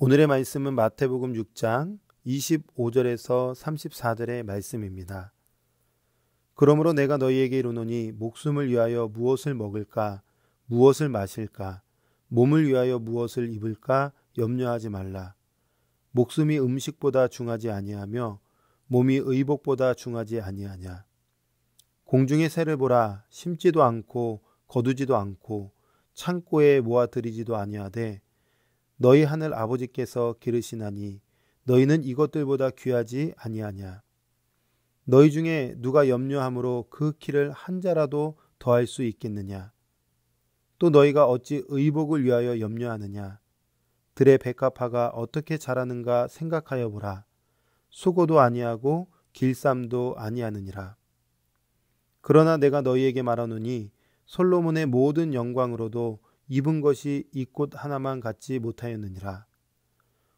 오늘의 말씀은 마태복음 6장 25절에서 34절의 말씀입니다. 그러므로 내가 너희에게 이르노니 목숨을 위하여 무엇을 먹을까, 무엇을 마실까, 몸을 위하여 무엇을 입을까 염려하지 말라. 목숨이 음식보다 중하지 아니하며 몸이 의복보다 중하지 아니하냐. 공중의 새를 보라. 심지도 않고 거두지도 않고 창고에 모아들이지도 아니하되 너희 하늘 아버지께서 기르시나니 너희는 이것들보다 귀하지 아니하냐. 너희 중에 누가 염려함으로 그 키를 한 자라도 더할 수 있겠느냐. 또 너희가 어찌 의복을 위하여 염려하느냐. 들의 백합화가 어떻게 자라는가 생각하여 보라. 수고도 아니하고 길쌈도 아니하느니라. 그러나 내가 너희에게 말하노니 솔로몬의 모든 영광으로도 입은 것이 이 꽃 하나만 갖지 못하였느니라.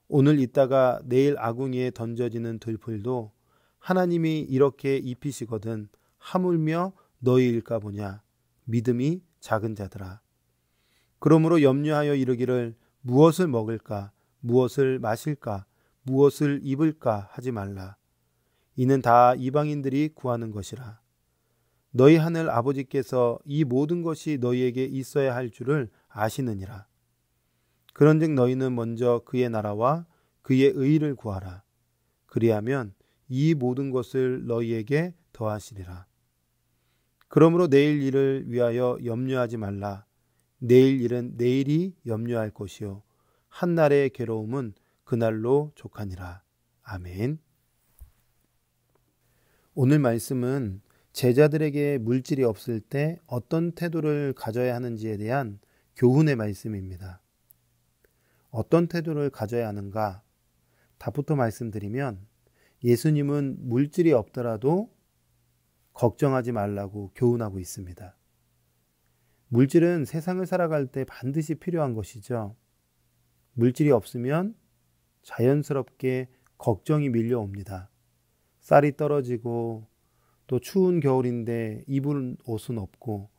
오늘 있다가 내일 아궁이에 던져지는 들풀도 하나님이 이렇게 입히시거든 하물며 너희일까 보냐. 믿음이 작은 자들아. 그러므로 염려하여 이르기를 무엇을 먹을까, 무엇을 마실까, 무엇을 입을까 하지 말라. 이는 다 이방인들이 구하는 것이라. 너희 하늘 아버지께서 이 모든 것이 너희에게 있어야 할 줄을 아시느니라. 그런즉 너희는 먼저 그의 나라와 그의 의를 구하라. 그리하면 이 모든 것을 너희에게 더하시리라. 그러므로 내일 일을 위하여 염려하지 말라. 내일 일은 내일이 염려할 것이요 한날의 괴로움은 그날로 족하니라. 아멘. 오늘 말씀은 제자들에게 물질이 없을 때 어떤 태도를 가져야 하는지에 대한 교훈의 말씀입니다. 어떤 태도를 가져야 하는가? 답부터 말씀드리면 예수님은 물질이 없더라도 걱정하지 말라고 교훈하고 있습니다. 물질은 세상을 살아갈 때 반드시 필요한 것이죠. 물질이 없으면 자연스럽게 걱정이 밀려옵니다. 쌀이 떨어지고 또 추운 겨울인데 입을 옷은 없고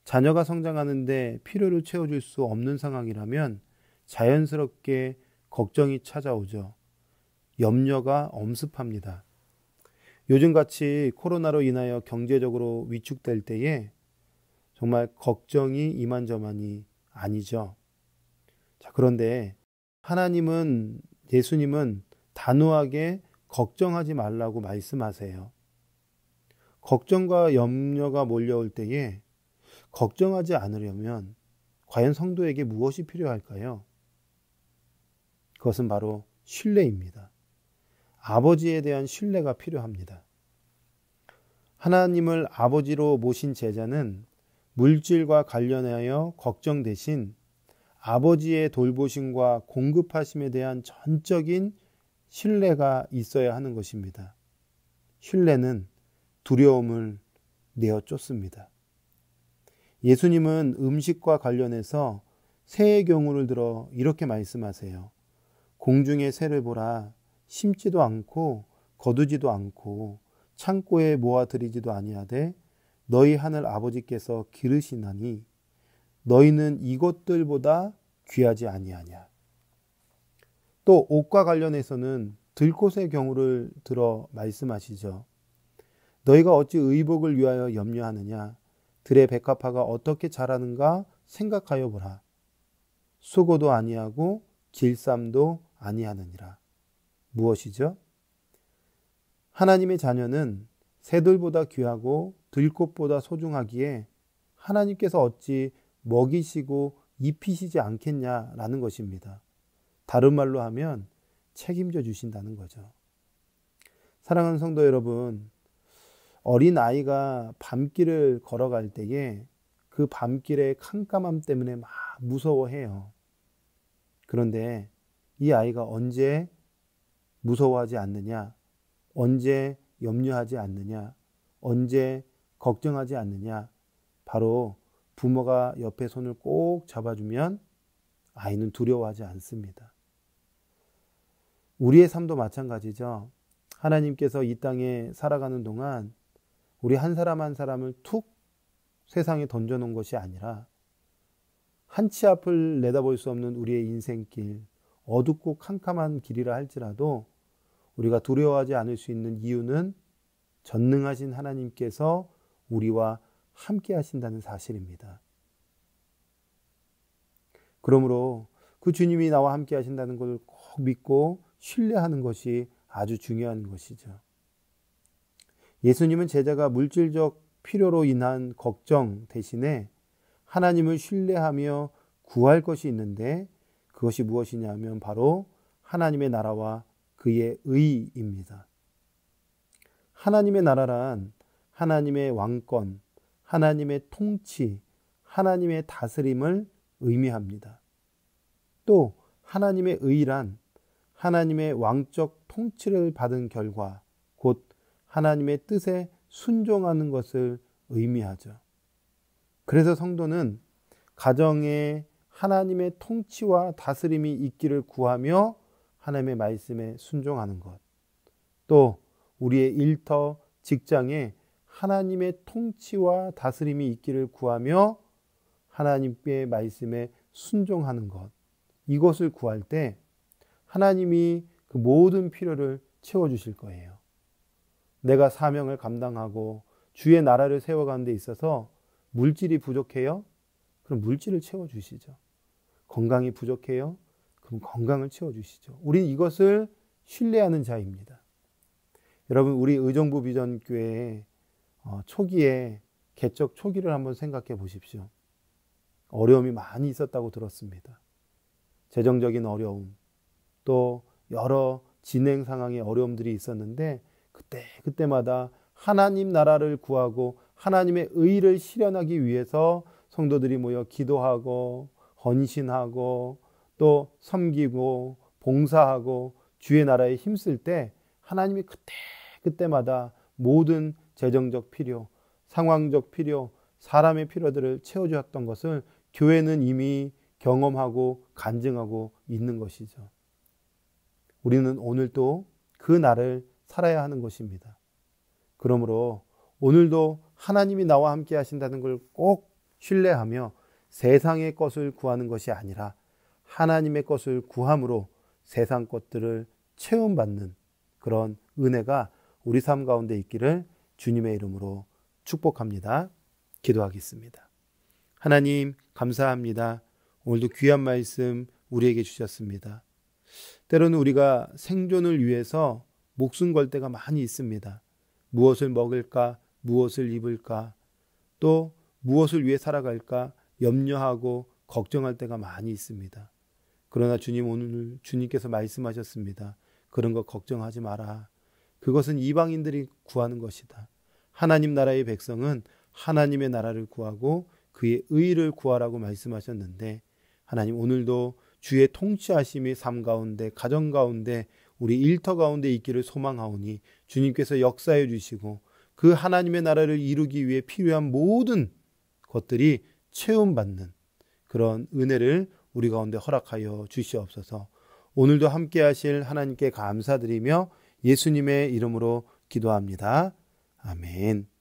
자녀가 성장하는데 필요를 채워줄 수 없는 상황이라면 자연스럽게 걱정이 찾아오죠. 염려가 엄습합니다. 요즘같이 코로나로 인하여 경제적으로 위축될 때에 정말 걱정이 이만저만이 아니죠. 자, 그런데 하나님은, 예수님은 단호하게 걱정하지 말라고 말씀하세요. 걱정과 염려가 몰려올 때에 걱정하지 않으려면 과연 성도에게 무엇이 필요할까요? 그것은 바로 신뢰입니다. 아버지에 대한 신뢰가 필요합니다. 하나님을 아버지로 모신 제자는 물질과 관련하여 걱정 대신 아버지의 돌보심과 공급하심에 대한 전적인 신뢰가 있어야 하는 것입니다. 신뢰는 두려움을 내어 쫓습니다. 예수님은 음식과 관련해서 새의 경우를 들어 이렇게 말씀하세요. 공중의 새를 보라. 심지도 않고 거두지도 않고 창고에 모아들이지도 아니하되 너희 하늘 아버지께서 기르시나니 너희는 이것들보다 귀하지 아니하냐. 또 옷과 관련해서는 들꽃의 경우를 들어 말씀하시죠. 너희가 어찌 의복을 위하여 염려하느냐. 들의 백합화가 어떻게 자라는가 생각하여 보라. 수고도 아니하고 길쌈도 아니하느니라. 무엇이죠? 하나님의 자녀는 새들보다 귀하고 들꽃보다 소중하기에 하나님께서 어찌 먹이시고 입히시지 않겠냐라는 것입니다. 다른 말로 하면 책임져 주신다는 거죠. 사랑하는 성도 여러분, 어린 아이가 밤길을 걸어갈 때에 그 밤길의 캄캄함 때문에 막 무서워해요. 그런데 이 아이가 언제 무서워하지 않느냐, 언제 염려하지 않느냐, 언제 걱정하지 않느냐, 바로 부모가 옆에 손을 꼭 잡아주면 아이는 두려워하지 않습니다. 우리의 삶도 마찬가지죠. 하나님께서 이 땅에 살아가는 동안 우리 한 사람 한 사람을 툭 세상에 던져놓은 것이 아니라 한 치 앞을 내다볼 수 없는 우리의 인생길, 어둡고 캄캄한 길이라 할지라도 우리가 두려워하지 않을 수 있는 이유는 전능하신 하나님께서 우리와 함께 하신다는 사실입니다. 그러므로 그 주님이 나와 함께 하신다는 것을 꼭 믿고 신뢰하는 것이 아주 중요한 것이죠. 예수님은 제자가 물질적 필요로 인한 걱정 대신에 하나님을 신뢰하며 구할 것이 있는데 그것이 무엇이냐면 바로 하나님의 나라와 그의 의입니다. 하나님의 나라란 하나님의 왕권, 하나님의 통치, 하나님의 다스림을 의미합니다. 또 하나님의 의란 하나님의 왕적 통치를 받은 결과 곧 하나님의 뜻에 순종하는 것을 의미하죠. 그래서 성도는 가정에 하나님의 통치와 다스림이 있기를 구하며 하나님의 말씀에 순종하는 것, 또 우리의 일터, 직장에 하나님의 통치와 다스림이 있기를 구하며 하나님의 말씀에 순종하는 것, 이것을 구할 때 하나님이 그 모든 필요를 채워주실 거예요. 내가 사명을 감당하고 주의 나라를 세워가는 데 있어서 물질이 부족해요? 그럼 물질을 채워주시죠. 건강이 부족해요? 그럼 건강을 채워주시죠. 우리는 이것을 신뢰하는 자입니다. 여러분, 우리 의정부 비전교회 초기에 개척 초기를 한번 생각해 보십시오. 어려움이 많이 있었다고 들었습니다. 재정적인 어려움, 또 여러 진행 상황의 어려움들이 있었는데 그때마다 하나님 나라를 구하고 하나님의 의를 실현하기 위해서 성도들이 모여 기도하고 헌신하고 또 섬기고 봉사하고 주의 나라에 힘쓸 때 하나님이 그때마다 모든 재정적 필요, 상황적 필요, 사람의 필요들을 채워주었던 것을 교회는 이미 경험하고 간증하고 있는 것이죠. 우리는 오늘도 그 날을 살아야 하는 것입니다. 그러므로 오늘도 하나님이 나와 함께 하신다는 걸 꼭 신뢰하며 세상의 것을 구하는 것이 아니라 하나님의 것을 구함으로 세상 것들을 체험받는 그런 은혜가 우리 삶 가운데 있기를 주님의 이름으로 축복합니다. 기도하겠습니다. 하나님 감사합니다. 오늘도 귀한 말씀 우리에게 주셨습니다. 때로는 우리가 생존을 위해서 목숨 걸 때가 많이 있습니다. 무엇을 먹을까, 무엇을 입을까, 또 무엇을 위해 살아갈까 염려하고 걱정할 때가 많이 있습니다. 그러나 주님, 오늘 주님께서 말씀하셨습니다. 그런 거 걱정하지 마라. 그것은 이방인들이 구하는 것이다. 하나님 나라의 백성은 하나님의 나라를 구하고 그의 의를 구하라고 말씀하셨는데, 하나님 오늘도 주의 통치하심이 삶 가운데, 가정 가운데, 우리 일터 가운데 있기를 소망하오니 주님께서 역사해 주시고 그 하나님의 나라를 이루기 위해 필요한 모든 것들이 체험받는 그런 은혜를 우리 가운데 허락하여 주시옵소서. 오늘도 함께 하실 하나님께 감사드리며 예수님의 이름으로 기도합니다. 아멘.